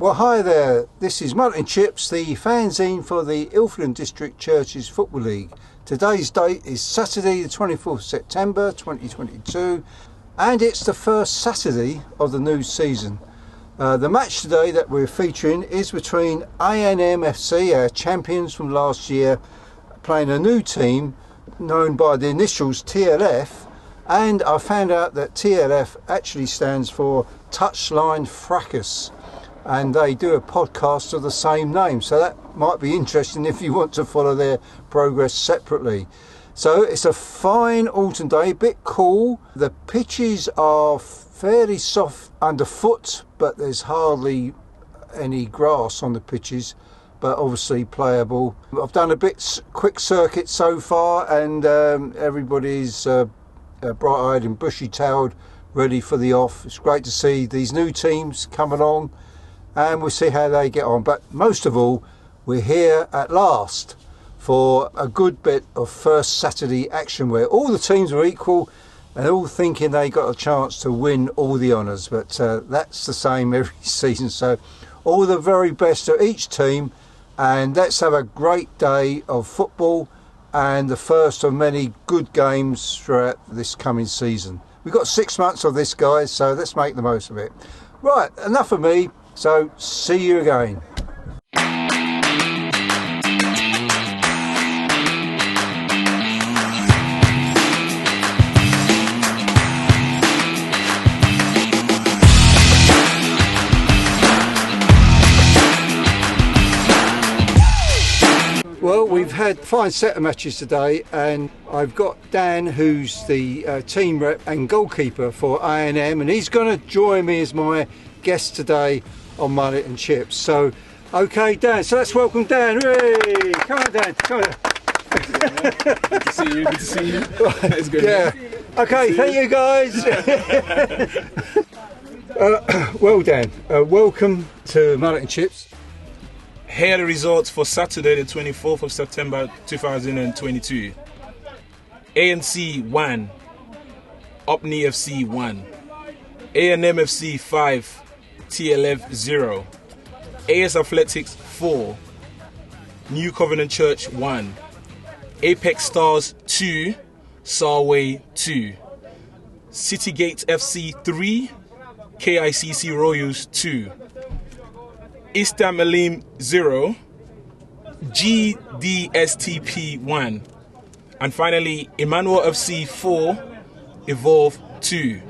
Well, hi there. This is Mullet and Chips, the fanzine for the Ilford District Churches Football League. Today's date is Saturday the 24th September 2022 and it's the first Saturday of the new season. The match today that we're featuring is between ANMFC, our champions from last year, playing a new team known by the initials TLF, and I found out that TLF actually stands for Touchline Fracas, and they do a podcast of the same name, so that might be interesting if you want to follow their progress separately. So it's a fine autumn day, a bit cool. The pitches are fairly soft underfoot, but there's hardly any grass on the pitches, but obviously playable. I've done a bit quick circuit so far, and everybody's bright-eyed and bushy-tailed, ready for the off. It's great to see these new teams come along, and we'll see how they get on. But most of all, we're here at last for a good bit of first Saturday action where all the teams are equal and all thinking they got a chance to win all the honours. But that's the same every season. So all the very best to each team, and let's have a great day of football and the first of many good games throughout this coming season. We've got 6 months of this, guys, so let's make the most of it. Right, enough of me. So, see you again. Well, we've had a fine set of matches today, and I've got Dan, who's the team rep and goalkeeper for A&M, and he's going to join me as my guest today on Mullet and Chips. So, okay, Dan, so let's welcome Dan. Hooray! Come on, Dan, come on. Good to see you, good to see you. It's good. Yeah. Okay, thank you, guys. Well, Dan, welcome to Mullet and Chips. Here are the results for Saturday the 24th of September 2022. ANC 1, Upney FC 1, A&M FC 5, TLF 0, AS Athletics 4, New Covenant Church 1, Apex Stars 2, Sarway 2, Citygate FC 3, KICC Royals 2, Eastern Malim 0, GDSTP 1, and finally Emmanuel FC 4, Evolve 2.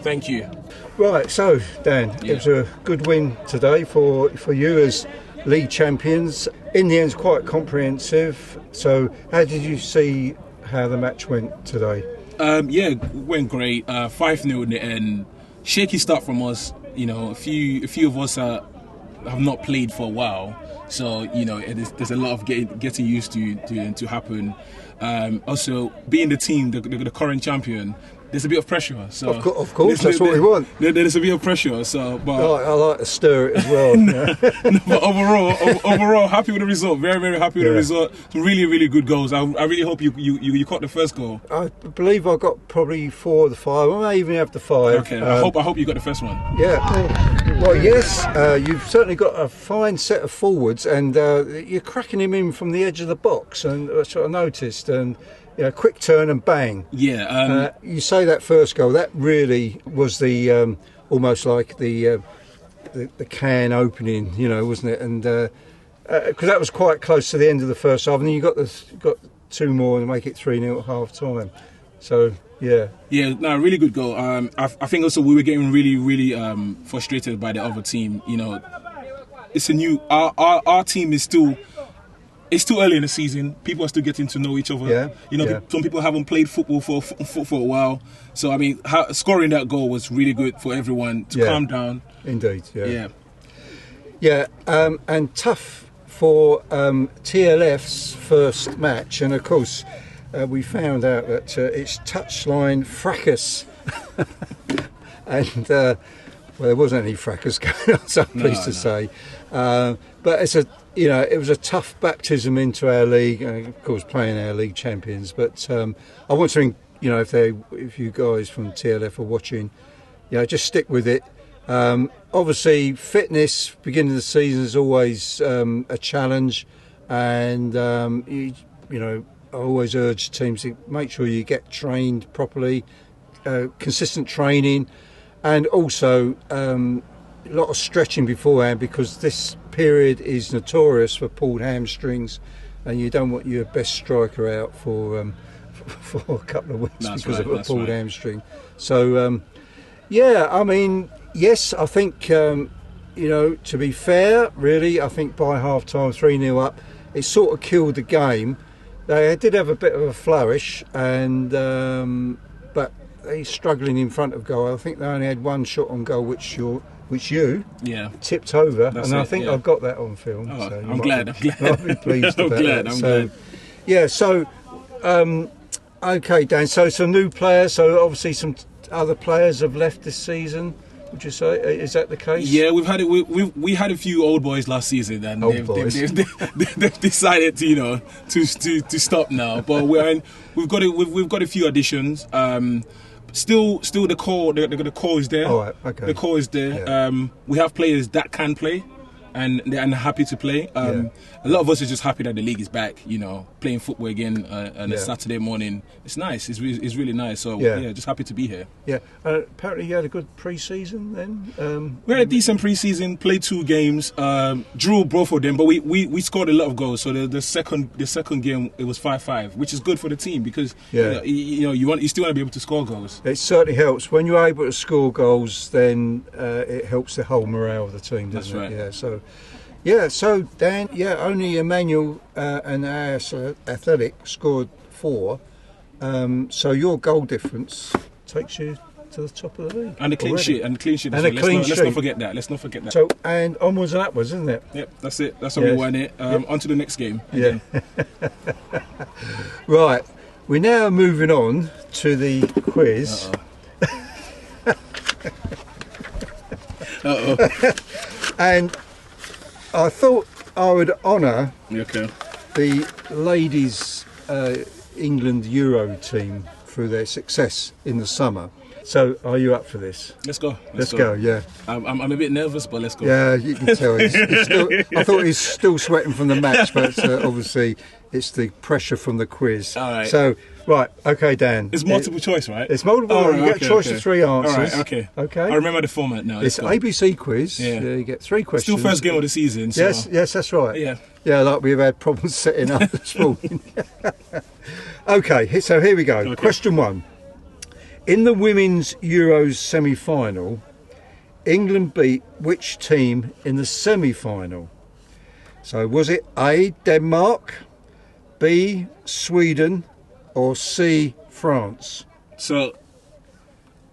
Thank you. Right, so Dan, It was a good win today for you as league champions. In the end, it's quite comprehensive. So how did you see how the match went today? Went great. 5-0 in the end. Shaky start from us. You know, a few of us have not played for a while, so there's a lot of getting used to happen. Also, being the team, the current champion, there's a bit of pressure. So of course, that's what we want. There's a bit of pressure. So, but I like to stir it as well. But overall, happy with the result. Very, very happy with the result. Some really, really good goals. I really hope you caught the first goal. I believe I got probably 4 of the 5. I may even have the 5. Okay, I hope you got the first one. Yeah. Well, yes, you've certainly got a fine set of forwards, and you're cracking him in from the edge of the box, and that's what I noticed. And quick turn and bang. Yeah. You say that first goal, that really was the almost like the can opening, wasn't it? And because that was quite close to the end of the first half, and then you got 2 more and make it 3-0 at half time. So yeah, no, really good goal. I think also we were getting really, really frustrated by the other team. It's a new our team is still. It's too early in the season. People are still getting to know each other. Some people haven't played football for a while. So I mean, scoring that goal was really good for everyone to calm down. Indeed, yeah. And tough for TLF's first match, and of course we found out that it's Touchline Fracas, and well, there wasn't any fracas going on, so I'm pleased to say. But it's it was a tough baptism into our league, and of course playing our league champions. But I want to, if you guys from TLF are watching, just stick with it. Obviously, fitness beginning of the season is always a challenge, and you know, I always urge teams to make sure you get trained properly, consistent training, and also a lot of stretching beforehand, because this period is notorious for pulled hamstrings, and you don't want your best striker out for a couple of weeks because of a pulled hamstring. So, yeah, I mean, yes, I think, you know, to be fair, really, I think by half-time, 3-0 up, it sort of killed the game. They did have a bit of a flourish, and but they're struggling in front of goal. I think they only had one shot on goal, which you tipped over, and I think I've got that on film. Oh, so I'm glad. I'll be pleased about that. I'm glad. Yeah, so, okay, Dan, so some new players, so obviously some other players have left this season. Would you say, is that the case? Yeah, we've had it. We had a few old boys last season, and they've decided to, you know, to stop now. But we've got a few additions. Still the core is there. All right, okay. The core is there. Yeah. We have players that can play, and they're happy to play. A lot of us are just happy that the league is back, you know, playing football again on a Saturday morning. It's nice. It's really nice. So yeah, just happy to be here. Yeah. Apparently you had a good pre-season then. We had a decent pre-season. Played 2 games. Drew both of them, but we scored a lot of goals. So the second game it was 5-5, which is good for the team, because you still want to be able to score goals. It certainly helps when you're able to score goals. Then it helps the whole morale of the team, doesn't it? That's right. Yeah. So Dan, only Emmanuel and AS Athletic scored 4. So your goal difference takes you to the top of the league. And a clean sheet. Let's not forget that. So, and onwards and upwards, isn't it? Yep, that's it. That's how we won it. On to the next game. Yeah. Right. We're now moving on to the quiz. And I thought I would honour the ladies' England Euro team through their success in the summer. So, are you up for this? Let's go. Let's go. Yeah. I'm a bit nervous, but let's go. Yeah, you can tell. I thought he's still sweating from the match, but obviously it's the pressure from the quiz. All right. So, right, okay, Dan. It's multiple choice, right? It's multiple. You get a choice of 3 answers. All right. Okay. Okay. I remember the format now. It's ABC quiz. Yeah. You get 3 questions. Still first game of the season. So. Yes, that's right. Yeah. Yeah, like we've had problems setting up this morning. Okay, so here we go. Okay. Question 1. In the Women's Euros semi-final, England beat which team in the semi-final? So was it A, Denmark, B, Sweden, or C, France? So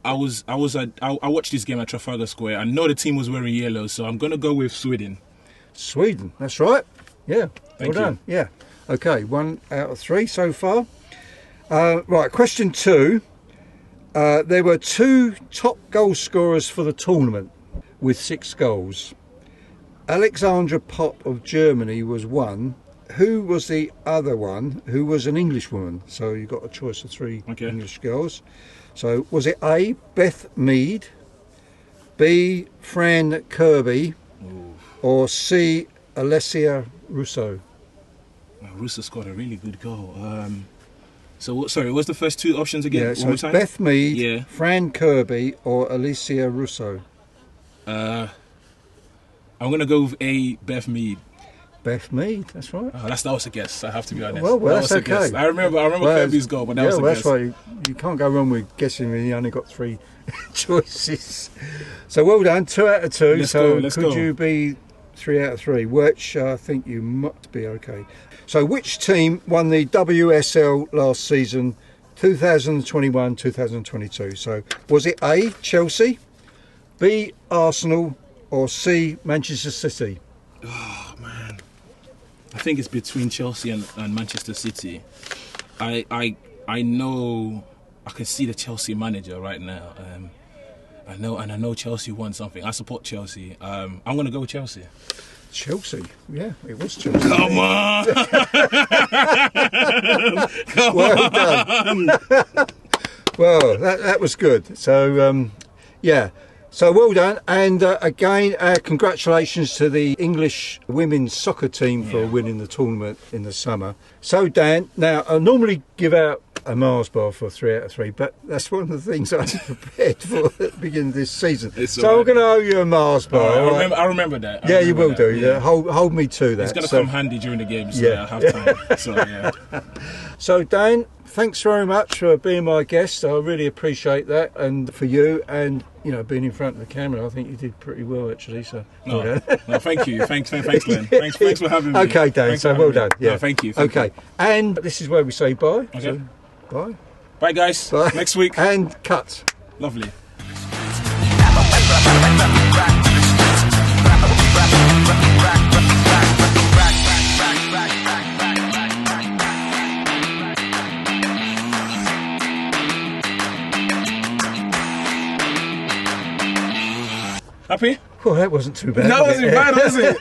I watched this game at Trafalgar Square. I know the team was wearing yellow, so I'm going to go with Sweden. Sweden, that's right. Yeah, Thank well done. you. Yeah. Okay, 1 out of 3 so far. Right, question 2. There were 2 top goal scorers for the tournament with 6 goals. Alexandra Popp of Germany was one. Who was the other one, who was an Englishwoman? So you've got a choice of 3 English girls. So was it A, Beth Mead, B, Fran Kirby, or C, Alessia Russo? Russo scored a really good goal. What's the first 2 options again? Yeah, so it's Beth Mead, Fran Kirby, or Alessia Russo. I'm going to go with A, Beth Mead. Beth Mead, that's right. Oh, that was a guess, I have to be honest. Well, that's okay. I remember Kirby's goal, but that was a guess. Well, that's right. You can't go wrong with guessing when you only got 3 choices. So well done, 2 out of 2. Let's go. Could you be 3 out of 3, which I think you must be okay. So which team won the WSL last season, 2021-2022? So was it A, Chelsea, B, Arsenal, or C, Manchester City? Oh man, I think it's between Chelsea and Manchester City. I know, I can see the Chelsea manager right now. I know Chelsea won something. I support Chelsea. I'm going to go with Chelsea. Chelsea, yeah, it was Chelsea. Come on! Well done. Well, that was good. So, So well done, and again, congratulations to the English women's soccer team for winning the tournament in the summer. So Dan, now I normally give out a Mars bar for 3 out of 3, but that's one of the things I prepared for at the beginning of this season. So I'm going to owe you a Mars bar. I remember that. Yeah, you will do. Yeah. Hold me to that. It's going to come handy during the game, so I have time. So yeah. So Dan, thanks very much for being my guest. I really appreciate that, and for you, and being in front of the camera, I think you did pretty well actually. So no, thank you, thanks, Glenn. Thanks for having me. Okay, Dan. Thanks so well done. Yeah, no, thank you. Okay, and this is where we say bye. Okay. So, bye. Bye, guys. Bye. Next week. And cut. Lovely. Happy? Well, that wasn't too bad. That wasn't bad, was it?